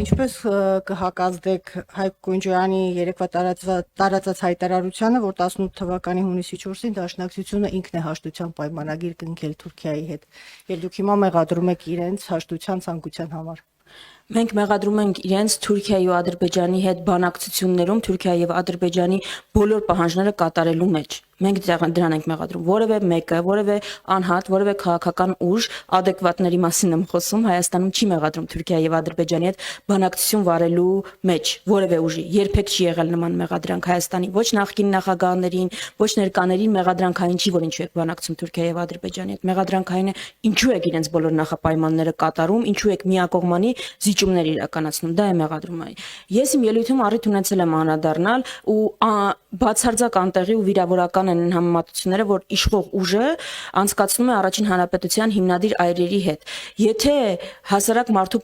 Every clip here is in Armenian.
Ինչպես կհակազդեք Հայկ Կունջյանի երեկվա տարածած հայտարարությանը, որ 18 թվականի հունիսի 4-ին Դաշնակցությունը ինքն է հաշտության պայմանագիր կնքել Թուրքիայի հետ, եւ դուք հիմա մեղադրում եք իրենց հաշտության ցանկության համար։ Մենք մեղադրում ենք իրենց Թուրքիայի ու Ադրբեջանի հետ բանակցություններում Թուրքիայի եւ Ադրբեջանի բոլոր պահանջները կատարելու մեջ։ Մենք դրան ենք մեղադրում որևէ մեկը, որևէ անհատ, որևէ քաղաքական ուժ adekvatների մասին եմ խոսում, Հայաստանում չի մեղադրում Թուրքիայի եւ Ադրբեջանի հետ բանակցություն վարելու մեջ որևէ ուժի։ Երբեք չի եղել նման մեղադրանք Հայաստանի ոչ նախկին նախագահներին, ոչ ներկաներին մեղադրանքային չի, որ ինչու եք բանակցում Թուրքիայի եւ Ադրբեջանի հետ։ Մեղադրանքային է ինչու եք իրենց բոլոր նախապայմանները կատարում, ինչու եք միակողմանի զիջումներ իրականացնում, դա է մեղադրումը։ Ես իմ ելույթում առիթ ունեցել եմ անդրադառնալ ու բացարձակ անտեղի ու վիրավորական են համեմատությունները, որ իշխող ուժը անցկացնում է Առաջին հանրապետության հիմնադիր այրերի հետ։ Եթե հասարակ մարդու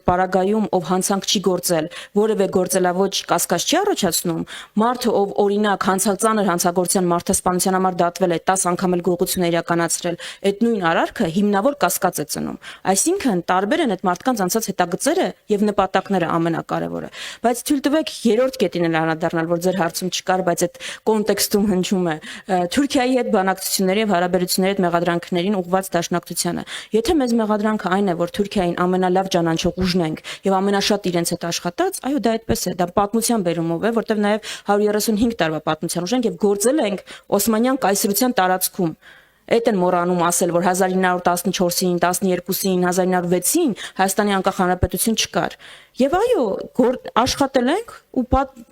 պարագայում ով հանցանք չի գործել, որևէ գործելավոճ կասկած չի առաջացնում, մարդը ով օրինակ ծանր հանցագործության մարդասպանության համար դատվել է 10 անգամ էլ գողություն է իրականացրել, այդ նույն արարքը հիմնավոր կասկած է ծնում։ Այսինքն տարբեր են այդ մարդկանց անցած հետագծերը եւ նպատակները ամենակարևորը։ Բայց թույլ տվեք երրորդ կետին էլ անդրադառնալ, որ ձեր հարցում չկար, բայց այդ կոնտեքստում հնչում է Թուրքիայի հետ բանակցությունների եւ հարաբերությունների հետ մեղադրանքներին ուղղված դաշնակցությանը։ Եթե մեզ մեղադրանքը այն է, որ Թուրքիային ամենալավ ճանաչող ուժն ենք եւ ամենաշատ իրենց հետ աշխատած, այո, դա այդպես է, դա պատմության բերումով է, որտեղ նաեւ 135 տարվա պատմության ուժ ենք եւ գործել ենք Օսմանյան կայսրության տարածքում։ Այդ են մոռանում ասել, որ 1914-ին, 12-ին, 1906-ին Հայաստանի անկախ հանրապետություն չկար։ Եվ այո, աշխատել ենք ու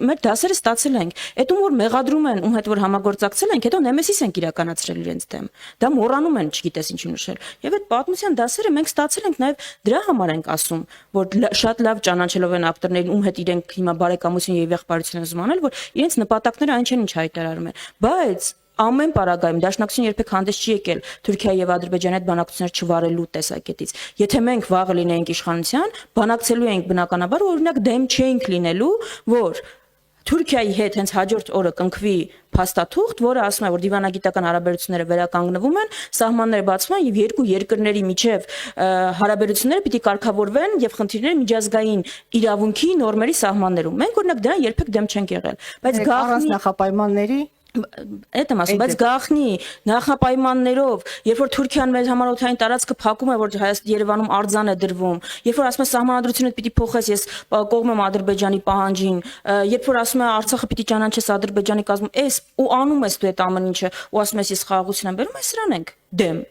մեր դասերը ստացել ենք։ Այդ որ մեղադրում են, ում հետ որ համագործակցել ենք, հետո նեմեսիս ենք իրականացրել իրենց դեմ։ Դա մոռանում են, չգիտես ինչի նշել։ Եվ այդ պատմության դասերը մենք ստացել ենք նաև դրա համար ենք ասում, որ շատ լավ ճանաչելով են ակտորներին, ում հետ իրենք հիմա բարեկամություն եւ եղբայրություն են զմանել, որ իրենց նպատակները այն չեն, ինչ հայտարարում են։ Բայց ամեն պարագայում դաշնակցությունը երբեք հանդես չի եկել Թուրքիայի եւ Ադրբեջանի հետ բանակցություններ չվարելու տեսակետից։ Եթե մենք վաղը լինեինք իշխանության, բանակցելու էինք բնականաբար, օրինակ դեմ չէինք լինելու, որ Թուրքիայի հետ հենց հաջորդ օրը կնքվի փաստաթուղթ, որը ասում է, որ դիվանագիտական հարաբերությունները վերականգնվում են, սահմանները բացվում են եւ երկու երկրների միջև հարաբերությունները պիտի կարգավորվեն եւ խնդիրները միջազգային իրավունքի նորմերի սահմաններում։ Մենք օրինակ դրան երբեք դեմ չենք եղել, բայց առանց նախապայմանների Այդ եմ ասում, բայց գաղտնի նախապայմաններով, երբ որ Թուրքիան մեր համանախագահային տարածքը փակում է, որ Երևանում արձան է դրվում, երբ որ ասում է սահմանադրությունը պիտի փոխես, ես կողմ եմ Ադրբեջանի պահանջին, երբ որ ասում է Արցախը պիտի ճանաչես Ադրբեջանի կազմում, էս ու անում ես դու այդ ամեն ինչը, ու ասում ես ես խաղաղություն եմ բերում, այս սրան ենք դեմ։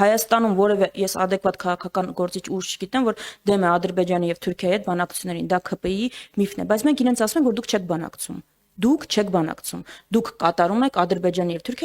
Հայաստանում որևէ ես adekvat քաղաքական գործիչ ուժ չգիտեմ, որ դեմ է Ադրբեջանի եւ Թուրքիայի հետ բանակցություններին, դա ՔՊԻ-ի միֆն է, բայց մենք իրենց ասում ենք, որ դուք չեք բանակցում։ Դուք չեք բանակցում։ Դուք կատարում եք Ադրբեջանի եւ Թուրքիայի